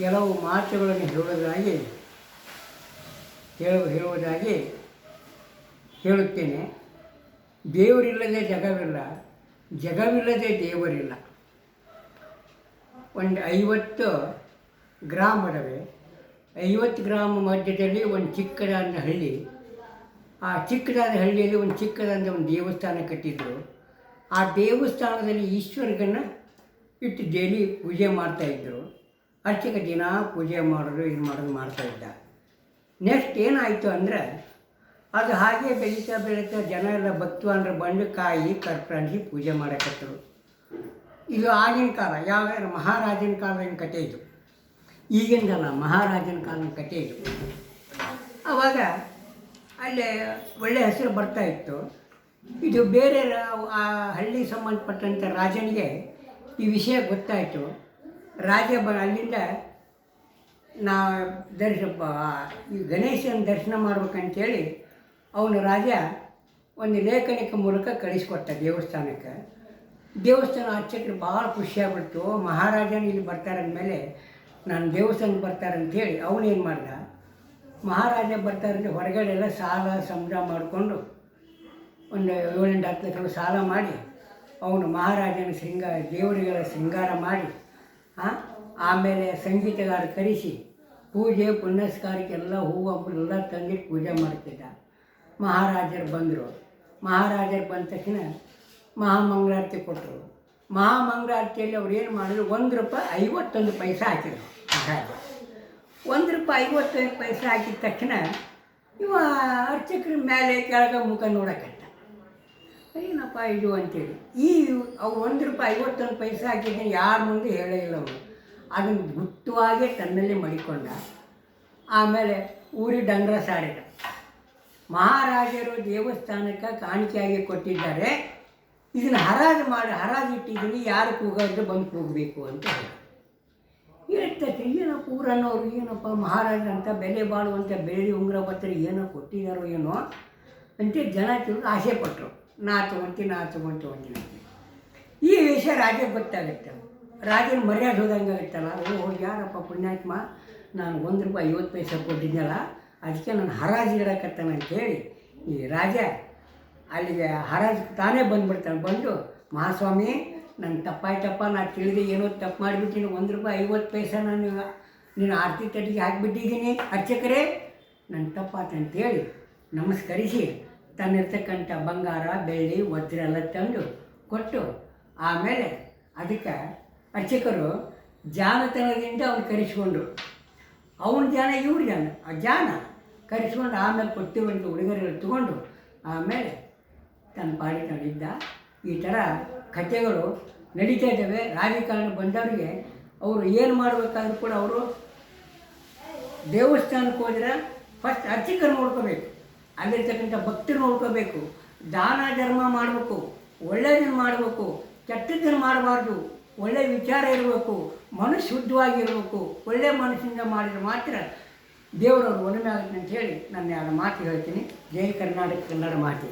ಕೆಲವು ಮಾತುಗಳನ್ನು ಹೇಳುವುದಾಗಿ ಹೇಳುತ್ತೇನೆ. ದೇವರಿಲ್ಲದೆ ಜಗವಿಲ್ಲ, ಜಗವಿಲ್ಲದೆ ದೇವರಿಲ್ಲ. ಒಂದು 50 ಗ್ರಾಮದವೆ. 50 ಗ್ರಾಮ ಮಧ್ಯದಲ್ಲಿ ಒಂದು ಚಿಕ್ಕದಾದ ಹಳ್ಳಿ. ಆ ಚಿಕ್ಕದಾದ ಹಳ್ಳಿಯಲ್ಲಿ ಒಂದು ಚಿಕ್ಕದಾದ ಒಂದು ದೇವಸ್ಥಾನ ಕಟ್ಟಿದ್ರು. ಆ ದೇವಸ್ಥಾನದಲ್ಲಿ ಈಶ್ವರಗನ್ನು ಇಟ್ಟು ಡೈಲಿ ಪೂಜೆ ಮಾಡ್ತಾಯಿದ್ರು. ಅರ್ಚಕ ದಿನ ಪೂಜೆ ಮಾಡೋದು ಇದು ಮಾಡೋದು ಮಾಡ್ತಾಯಿದ್ದ. ನೆಕ್ಸ್ಟ್ ಏನಾಯಿತು ಅಂದರೆ, ಅದು ಹಾಗೆ ಬೆಳೀತಾ ಜನ ಎಲ್ಲ ಭಕ್ತವಾನ್ರು ಬಂದು ಕಾಯಿ ಕರ್ಪೂರಿಸಿ ಪೂಜೆ ಮಾಡಕತ್ತರು. ಇದು ಆಗಿನ ಕಾಲ, ಯಾವ ಮಹಾರಾಜನ ಕಾಲದ ಕಥೆ ಇದು, ಈಗಿಂದಲ್ಲ, ಮಹಾರಾಜನ ಕಾಲದ ಕಥೆ ಇದು. ಆವಾಗ ಅಲ್ಲೇ ಒಳ್ಳೆಯ ಹೆಸರು ಬರ್ತಾಯಿತ್ತು. ಇದು ಬೇರೆ ಆ ಹಳ್ಳಿಗೆ ಸಂಬಂಧಪಟ್ಟಂಥ ರಾಜನಿಗೆ ಈ ವಿಷಯ ಗೊತ್ತಾಯಿತು. ರಾಜ ಅಲ್ಲಿಂದ ಈ ಗಣೇಶನ ದರ್ಶನ ಮಾಡ್ಬೇಕಂತೇಳಿ ಅವನು ರಾಜ ಒಂದು ಲೇಖನಿಕ ಮೂಲಕ ಕಳಿಸ್ಕೊಟ್ಟ ದೇವಸ್ಥಾನಕ್ಕೆ. ದೇವಸ್ಥಾನ ಅರ್ಚಕರು ಭಾಳ ಖುಷಿಯಾಗ್ಬಿಡ್ತು. ಮಹಾರಾಜನ ಇಲ್ಲಿ ಬರ್ತಾರಂದಮೇಲೆ ನಾನು ದೇವಸ್ಥಾನಕ್ಕೆ ಬರ್ತಾರಂಥೇಳಿ ಅವನೇನು ಮಾಡ್ದ, ಮಹಾರಾಜ ಬರ್ತಾರಂತೆ ಹೊರಗಡೆ ಎಲ್ಲ ಸಾಲ ಸಮುದ್ರ ಮಾಡಿಕೊಂಡು ಒಂದು 7-8 ಲಕ್ಷ ಸಾಲ ಮಾಡಿ ಅವನು ಮಹಾರಾಜನ ದೇವರಿಗೆಲ್ಲ ಶೃಂಗಾರ ಮಾಡಿ ಆಮೇಲೆ ಸಂಗೀತಗಾರ ಕರೆಸಿ ಪೂಜೆ ಪುನಸ್ಕಾರಕ್ಕೆಲ್ಲ ಹೂವು ಹಬ್ಬರೆಲ್ಲ ತಂದಿಟ್ಟು ಪೂಜೆ ಮಾಡ್ತಿದ್ದ. ಮಹಾರಾಜರು ಬಂದರು. ಮಹಾರಾಜರು ಬಂದ ತಕ್ಷಣ ಮಹಾಮಂಗಳಾರತಿ ಕೊಟ್ಟರು. ಮಹಾಮಂಗಳಾರತಿಯಲ್ಲಿ ಅವ್ರು ಏನು ಮಾಡಿದ್ರು, ₹1 51 ಪೈಸೆ ಹಾಕಿದ್ರು ಮಹಾರಾಜ. ₹1 51 ಹಾಕಿದ ತಕ್ಷಣ ಇವ ಅರ್ಚಕರ ಮೇಲೆ ಕೆಳಗೆ ಮುಖ ನೋಡಕತ್ತ. ಏನಪ್ಪ ಇದು ಅಂತೇಳಿ ಅವು ₹1 51 ಹಾಕಿದ್ದೀನಿ ಯಾರ ಮುಂದೆ ಹೇಳೇ ಇಲ್ಲ ಅವರು. ಅದನ್ನು ಗುಪ್ತವಾಗೇ ತನ್ನಲ್ಲಿ ಮಡಿಕೊಂಡ. ಆಮೇಲೆ ಊರಿಗೆ ಡಂಗ್ರ ಸಾರಿದ. ಮಹಾರಾಜರು ದೇವಸ್ಥಾನಕ್ಕೆ ಕಾಣಿಕೆಯಾಗಿ ಕೊಟ್ಟಿದ್ದಾರೆ, ಇದನ್ನು ಹರಾಜು ಇಟ್ಟಿದ್ದೀನಿ, ಯಾರು ಕೂಗಾದ್ರೆ ಬಂದು ಕೂಗಬೇಕು ಅಂತ ಹೇಳಿ ಹೇಳ್ತೈತೆ. ಏನಪ್ಪ ಊರನ್ನೋರು, ಏನಪ್ಪ ಮಹಾರಾಜರಂತ ಬೆಲೆ ಬಾಳುವಂಥ ಬೆಳ್ಳಿ ಉಂಗುರ ಬತ್ತರಿ ಏನೋ ಕೊಟ್ಟಿದ್ದಾರೋ ಏನೋ ಅಂತ ಜನ ತಿಳಿದು ಆಸೆ ಪಟ್ಟರು. ನಾ ತೊಗೊಂತೀನಿ. ಈ ವಿಷಯ ರಾಜಕ್ಕೆ ಗೊತ್ತಾಗುತ್ತೆ. ರಾಜನ ಮರ್ಯಾದೆ ಹೋದಂಗೆ ಆಗುತ್ತಲ್ಲ. ಯಾರಪ್ಪ ಪುಣ್ಯಾತ್ಮ, ನಾನು ₹1 50 ಕೊಟ್ಟಿದ್ದೆನಲ್ಲ, ಅದಕ್ಕೆ ನಾನು ಹರಾಜು ಇಡಕತ್ತಾನೆ ಅಂತೇಳಿ ಈ ರಾಜ ಅಲ್ಲಿಗೆ ಹರಾಜು ತಾನೇ ಬಂದು ಮಹಾಸ್ವಾಮಿ ನನ್ನ ತಪ್ಪಾಯ್ತಪ್ಪ, ನಾನು ತಿಳಿದು ಏನೋ ತಪ್ಪು ಮಾಡಿಬಿಟ್ಟಿನಿ, ₹1 50 ನಾನು ನೀನು ಆರತಿ ತಟ್ಟಿಗೆ ಹಾಕಿಬಿಟ್ಟಿದ್ದೀನಿ, ಅರ್ಚಕರೇ ನನ್ನ ತಪ್ಪಾತಂತೇಳಿ ನಮಸ್ಕರಿಸಿ ತನ್ನಿರ್ತಕ್ಕಂಥ ಬಂಗಾರ ಬೆಳ್ಳಿ ವಜ್ರ ಎಲ್ಲ ತಂದು ಕೊಟ್ಟು, ಆಮೇಲೆ ಅದಕ್ಕೆ ಅರ್ಚಕರು ಜಾನತನದಿಂದ ಅವ್ನು ಕರೆಸ್ಕೊಂಡ್ರು. ಅವನ ಜಾನ ಇವ್ರ ಜಾನ, ಆ ಜಾನ ಕರೆಸ್ಕೊಂಡು ಆಮೇಲೆ ಕೊಟ್ಟಿರುವಂಥ ಉಡುಗೊರೆಗಳು ತೊಗೊಂಡು ಆಮೇಲೆ ತನ್ನ ಪಾಡಿ ತಂದಿದ್ದ. ಈ ಥರ ಕಥೆಗಳು ನಡೀತಾ ಇದ್ದಾವೆ. ರಾಜಕಾರಣ ಬಂದವರಿಗೆ ಅವರು ಏನು ಮಾಡಬೇಕಾದ್ರೂ ಕೂಡ ಅವರು ದೇವಸ್ಥಾನಕ್ಕೆ ಹೋದರೆ ಫಸ್ಟ್ ಅರ್ಚಕರು ನೋಡ್ಕೋಬೇಕು, ಅಲ್ಲಿರ್ತಕ್ಕಂಥ ಭಕ್ತರು ನೋಡ್ಕೋಬೇಕು, ದಾನ ಧರ್ಮ ಮಾಡಬೇಕು, ಒಳ್ಳೆಯದನ್ನು ಮಾಡಬೇಕು, ಕೆಟ್ಟದ್ದನ್ನು ಮಾಡಬಾರ್ದು, ಒಳ್ಳೆಯ ವಿಚಾರ ಇರಬೇಕು, ಮನಸ್ಸು ಶುದ್ಧವಾಗಿರಬೇಕು. ಒಳ್ಳೆಯ ಮನಸ್ಸಿಂದ ಮಾಡಿದರೆ ಮಾತ್ರ ದೇವರವ್ರು ಒಲಮೆ ಆಗುತ್ತೆ ಅಂತ ಹೇಳಿ ನಾನು 2 ಮಾತು ಹೇಳ್ತೀನಿ. ಜೈ ಕರ್ನಾಟಕ, ಕನ್ನಡ ಮಾತೆ.